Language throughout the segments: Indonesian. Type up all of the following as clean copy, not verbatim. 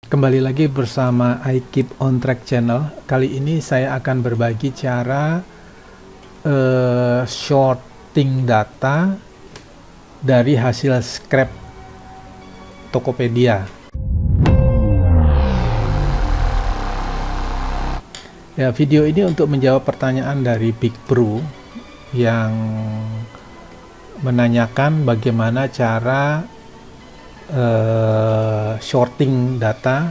Kembali lagi bersama I Keep on Track channel. Kali ini saya akan berbagi cara sorting data dari hasil scrap Tokopedia. Ya, video ini untuk menjawab pertanyaan dari Big Bro yang menanyakan bagaimana cara sorting data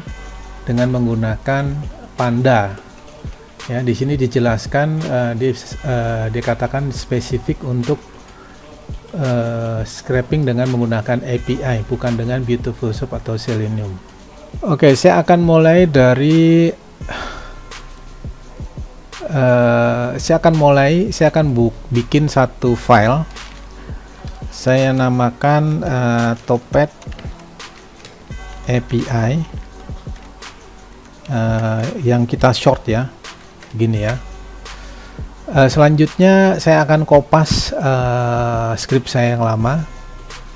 dengan menggunakan Panda. Ya, di sini dijelaskan, dikatakan spesifik untuk scraping dengan menggunakan API, bukan dengan Beautiful Soup atau Selenium. Oke, saya akan mulai dari saya akan bikin satu file. Saya namakan Topet API yang kita short ya, gini ya. Selanjutnya saya akan kopas script saya yang lama.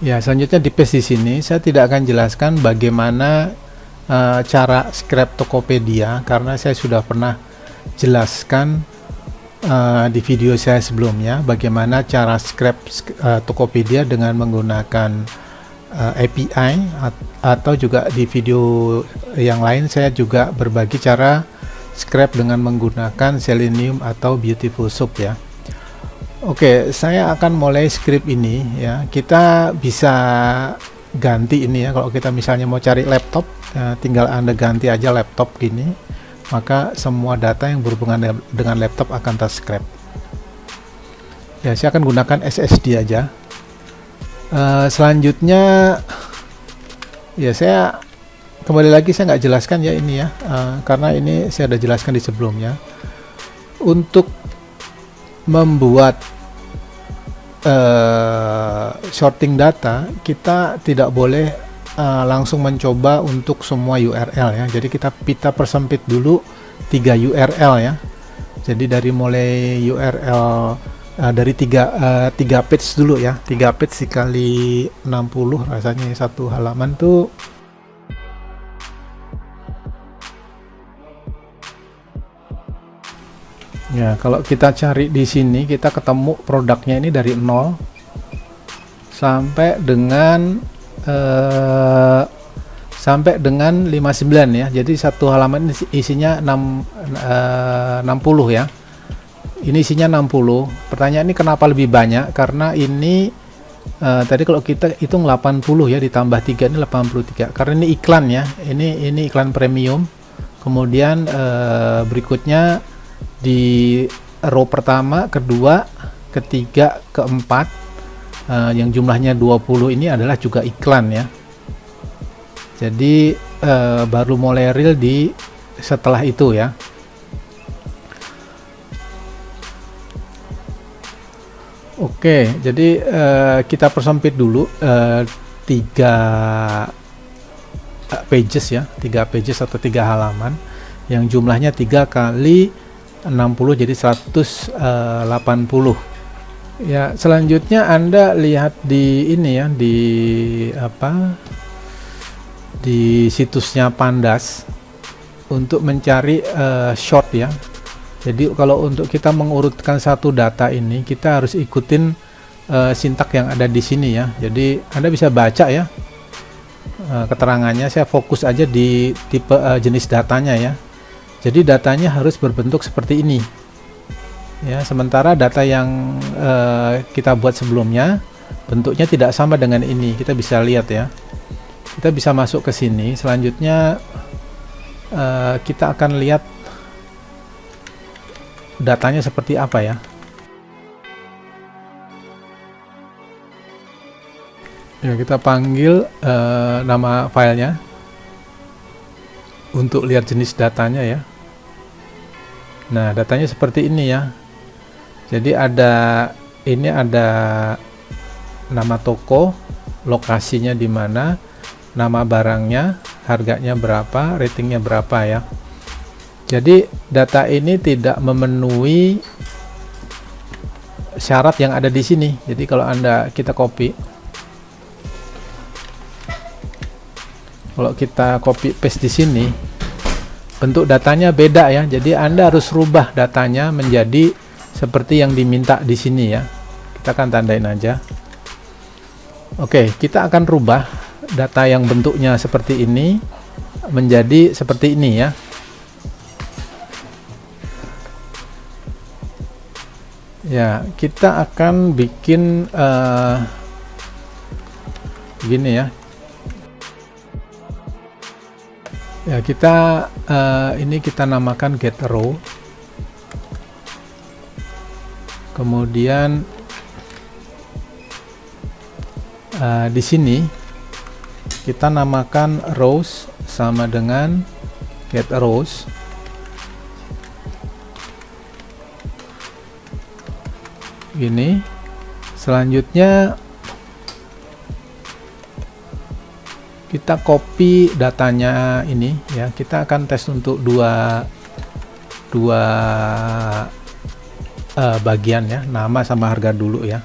Ya, selanjutnya di paste di sini. Saya tidak akan jelaskan bagaimana cara scrap Tokopedia karena saya sudah pernah jelaskan di video saya sebelumnya bagaimana cara scrap Tokopedia dengan menggunakan API, atau juga di video yang lain saya juga berbagi cara scrap dengan menggunakan Selenium atau Beautiful Soup ya. Oke, saya akan mulai script ini ya. Kita bisa ganti ini ya, kalau kita misalnya mau cari laptop, tinggal Anda ganti aja laptop gini, maka semua data yang berhubungan dengan laptop akan terscrap. Ya, saya akan gunakan SSD aja. Selanjutnya, ya saya kembali lagi saya nggak jelaskan ya ini ya, karena ini saya sudah jelaskan di sebelumnya. Untuk membuat sorting data, kita tidak boleh langsung mencoba untuk semua URL ya. Jadi kita persempit dulu 3 URL ya. Jadi dari mulai URL dari 3 page dulu ya. 3 page dikali 60 rasanya satu halaman tuh ya. Kalau kita cari di sini kita ketemu produknya ini dari 0 sampai dengan 59 ya. Jadi satu halaman isinya 60 ya. Ini isinya 60. Pertanyaan ini kenapa lebih banyak? Karena ini tadi kalau kita hitung 80 ya, ditambah 3 ini 83. Karena ini iklan ya. Ini iklan premium. Kemudian berikutnya di row pertama, kedua, ketiga, keempat, yang jumlahnya 20 ini adalah juga iklan ya. Jadi baru mulai real di setelah itu ya. Oke, jadi kita persempit dulu 3 pages ya, 3 pages atau 3 halaman yang jumlahnya 3 kali 60 jadi 180 ya. Selanjutnya Anda lihat di ini ya, di situsnya Pandas untuk mencari short ya. Jadi kalau untuk kita mengurutkan satu data ini, kita harus ikutin sintak yang ada di sini ya. Jadi Anda bisa baca ya keterangannya. Saya fokus aja di tipe jenis datanya ya. Jadi datanya harus berbentuk seperti ini ya. Sementara data yang kita buat sebelumnya bentuknya tidak sama dengan ini. Kita bisa lihat ya. Kita bisa masuk ke sini. Selanjutnya kita akan lihat datanya seperti apa ya. Ya, kita panggil nama filenya untuk lihat jenis datanya ya. Nah, datanya seperti ini ya. Jadi ada nama toko, lokasinya di mana, nama barangnya, harganya berapa, ratingnya berapa ya. Jadi data ini tidak memenuhi syarat yang ada di sini. Jadi kalau kita copy Kalau kita copy paste di sini, bentuk datanya beda ya. Jadi Anda harus rubah datanya menjadi seperti yang diminta di sini ya. Kita akan tandain aja. Oke, kita akan rubah data yang bentuknya seperti ini menjadi seperti ini ya. Ya, kita akan bikin gini ya. Ya, kita ini kita namakan get row. Kemudian di sini kita namakan rows sama dengan get rows. Gini. Selanjutnya kita copy datanya ini ya. Kita akan tes untuk dua bagian ya, nama sama harga dulu ya.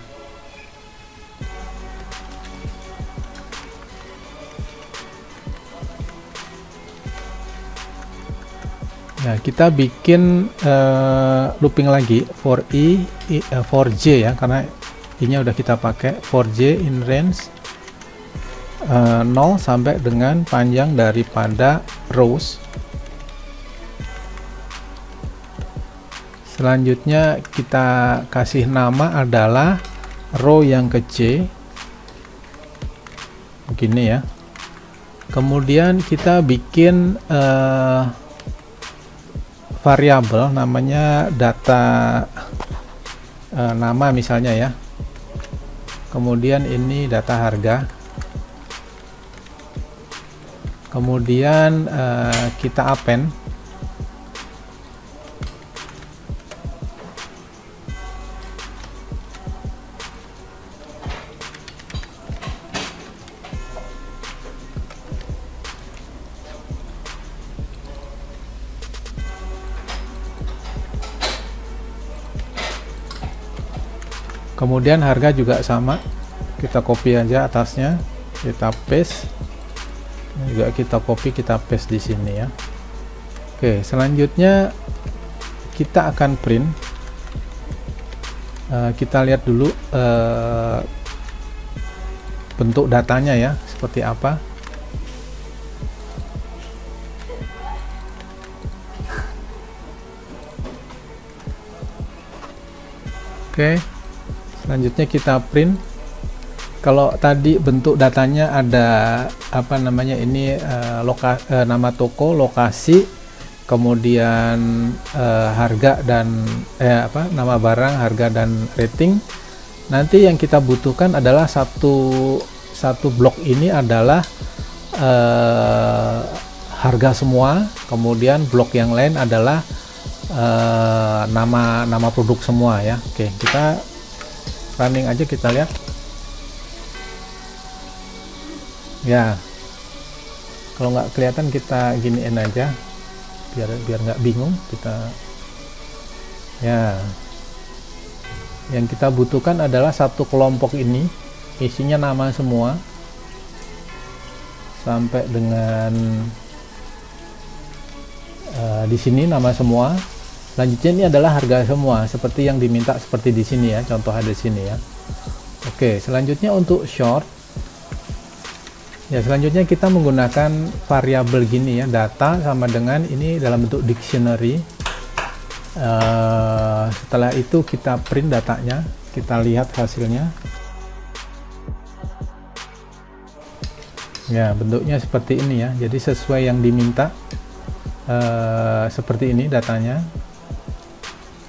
Ya, kita bikin looping lagi for for j ya, karena i-nya udah kita pakai. For j in range 0 sampai dengan panjang daripada rows. Selanjutnya kita kasih nama adalah row yang ke j, begini ya. Kemudian kita bikin variabel namanya data nama misalnya ya. Kemudian ini data harga. Kemudian kita append kemudian harga juga sama, kita copy aja atasnya, kita paste. Ini juga kita copy, kita paste di sini ya. Oke, selanjutnya kita akan print. Kita lihat dulu bentuk datanya ya, seperti apa. Oke, selanjutnya kita print. Kalau tadi bentuk datanya ada apa namanya ini nama toko, lokasi, kemudian harga dan nama barang, harga dan rating. Nanti yang kita butuhkan adalah satu blok ini adalah harga semua, kemudian blok yang lain adalah nama produk semua ya. Oke, kita running aja, kita lihat ya. Kalau nggak kelihatan kita giniin aja biar nggak bingung. Kita ya, yang kita butuhkan adalah satu kelompok ini isinya nama semua sampai dengan di sini nama semua. Selanjutnya ini adalah harga semua seperti yang diminta, seperti di sini ya, contoh ada di sini ya. Oke, selanjutnya untuk short ya, selanjutnya kita menggunakan variabel gini ya, data sama dengan ini dalam bentuk dictionary. Setelah itu kita print datanya, kita lihat hasilnya ya, bentuknya seperti ini ya. Jadi sesuai yang diminta, seperti ini datanya.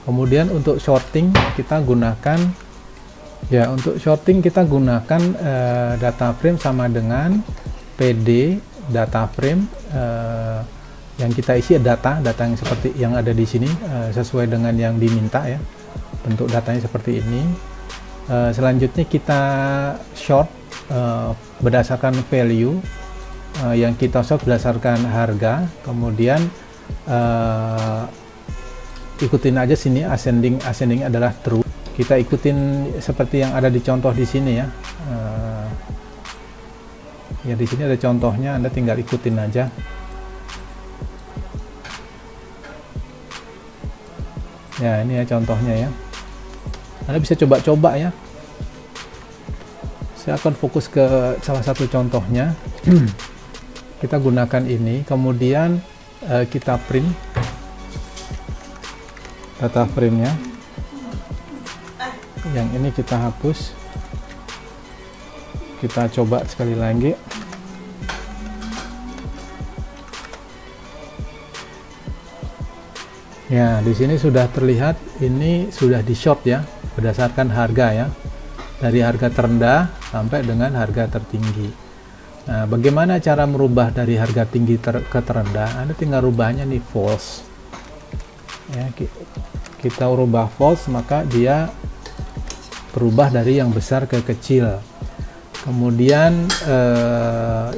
Kemudian untuk sorting kita gunakan ya, untuk sorting kita gunakan data frame sama dengan pd data frame, yang kita isi data yang seperti yang ada di sini, sesuai dengan yang diminta ya, bentuk datanya seperti ini. Selanjutnya kita sort berdasarkan value, yang kita sort berdasarkan harga. Kemudian ikutin aja sini, ascending adalah true. Kita ikutin seperti yang ada di contoh di sini ya. Ya, di sini ada contohnya, Anda tinggal ikutin aja. Ya, ini ya contohnya ya. Anda bisa coba-coba ya. Saya akan fokus ke salah satu contohnya. Kita gunakan ini, kemudian kita print data frame-nya. Yang ini kita hapus. Kita coba sekali lagi. Ya, di sini sudah terlihat ini sudah di short ya, berdasarkan harga ya. Dari harga terendah sampai dengan harga tertinggi. Nah, bagaimana cara merubah dari harga tinggi ke terendah? Anda tinggal rubahnya nih false. Ya, kita rubah false, maka dia berubah dari yang besar ke kecil. Kemudian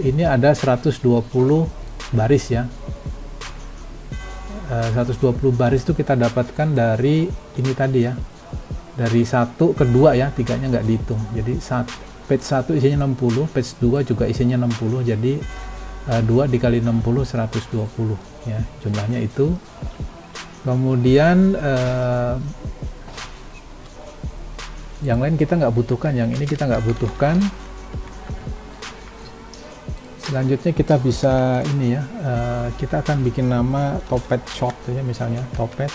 ini ada 120 baris ya. 120 baris itu kita dapatkan dari ini tadi ya. Dari 1 ke 2 ya, 3-nya nggak dihitung. Jadi page 1 isinya 60, page 2 juga isinya 60. Jadi 2 dikali 60 120 ya, jumlahnya itu. Kemudian yang lain kita nggak butuhkan, yang ini kita nggak butuhkan. Selanjutnya kita bisa ini ya, kita akan bikin nama Topet Short ya, misalnya Topet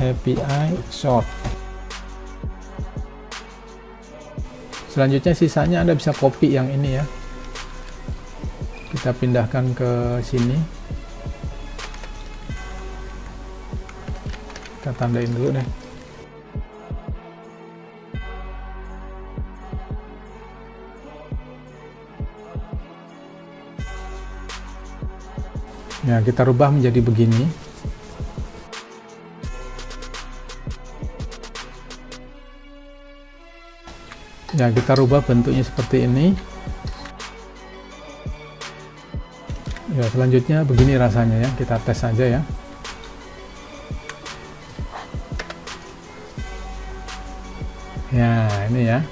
API Short. Selanjutnya sisanya Anda bisa copy yang ini ya, kita pindahkan ke sini, kita tandain dulu deh. Ya, kita rubah menjadi begini. Ya, kita rubah bentuknya seperti ini. Ya, selanjutnya begini rasanya ya, kita tes saja ya. Ya, ini ya.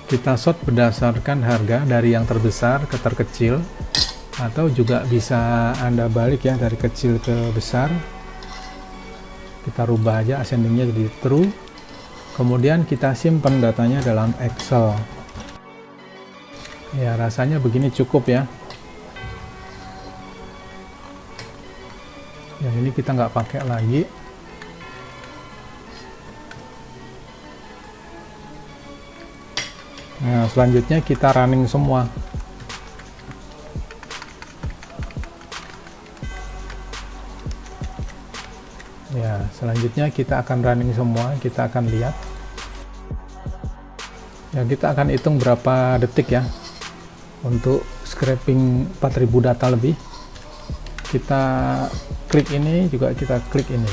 Kita sort berdasarkan harga dari yang terbesar ke terkecil. Atau juga bisa Anda balik ya, dari kecil ke besar. Kita rubah aja ascendingnya jadi true. Kemudian kita simpan datanya dalam Excel. Ya, rasanya begini cukup ya. Yang ini kita nggak pakai lagi. Nah, selanjutnya kita running semua. Ya, selanjutnya kita akan running semua, kita akan lihat. Ya, kita akan hitung berapa detik ya untuk scraping 4000 data lebih. Kita klik ini, juga kita klik ini.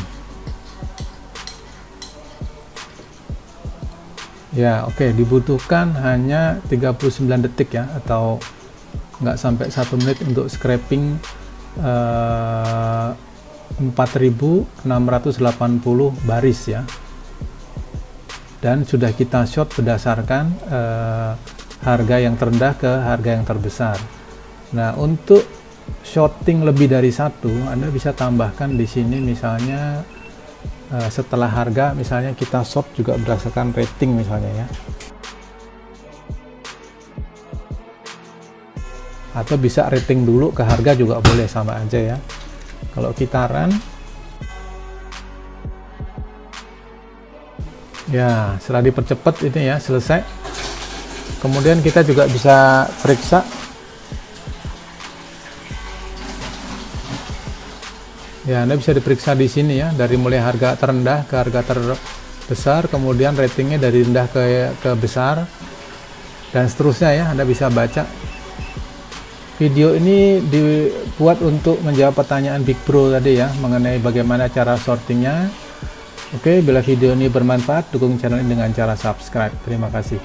Ya, oke, dibutuhkan hanya 39 detik ya, atau nggak sampai 1 menit untuk scraping 4680 baris ya, dan sudah kita short berdasarkan harga yang terendah ke harga yang terbesar. Nah, untuk shorting lebih dari satu, Anda bisa tambahkan di sini misalnya setelah harga, misalnya kita short juga berdasarkan rating misalnya ya, atau bisa rating dulu ke harga juga boleh, sama aja ya. Kalau kita run, ya setelah dipercepat ini ya, selesai. Kemudian kita juga bisa periksa. Ya, Anda bisa diperiksa di sini ya, dari mulai harga terendah ke harga terbesar, kemudian ratingnya dari rendah ke besar, dan seterusnya ya. Anda bisa baca. Video ini dibuat untuk menjawab pertanyaan Big Bro tadi ya, mengenai bagaimana cara sortingnya. Oke, bila video ini bermanfaat, dukung channel ini dengan cara subscribe. Terima kasih.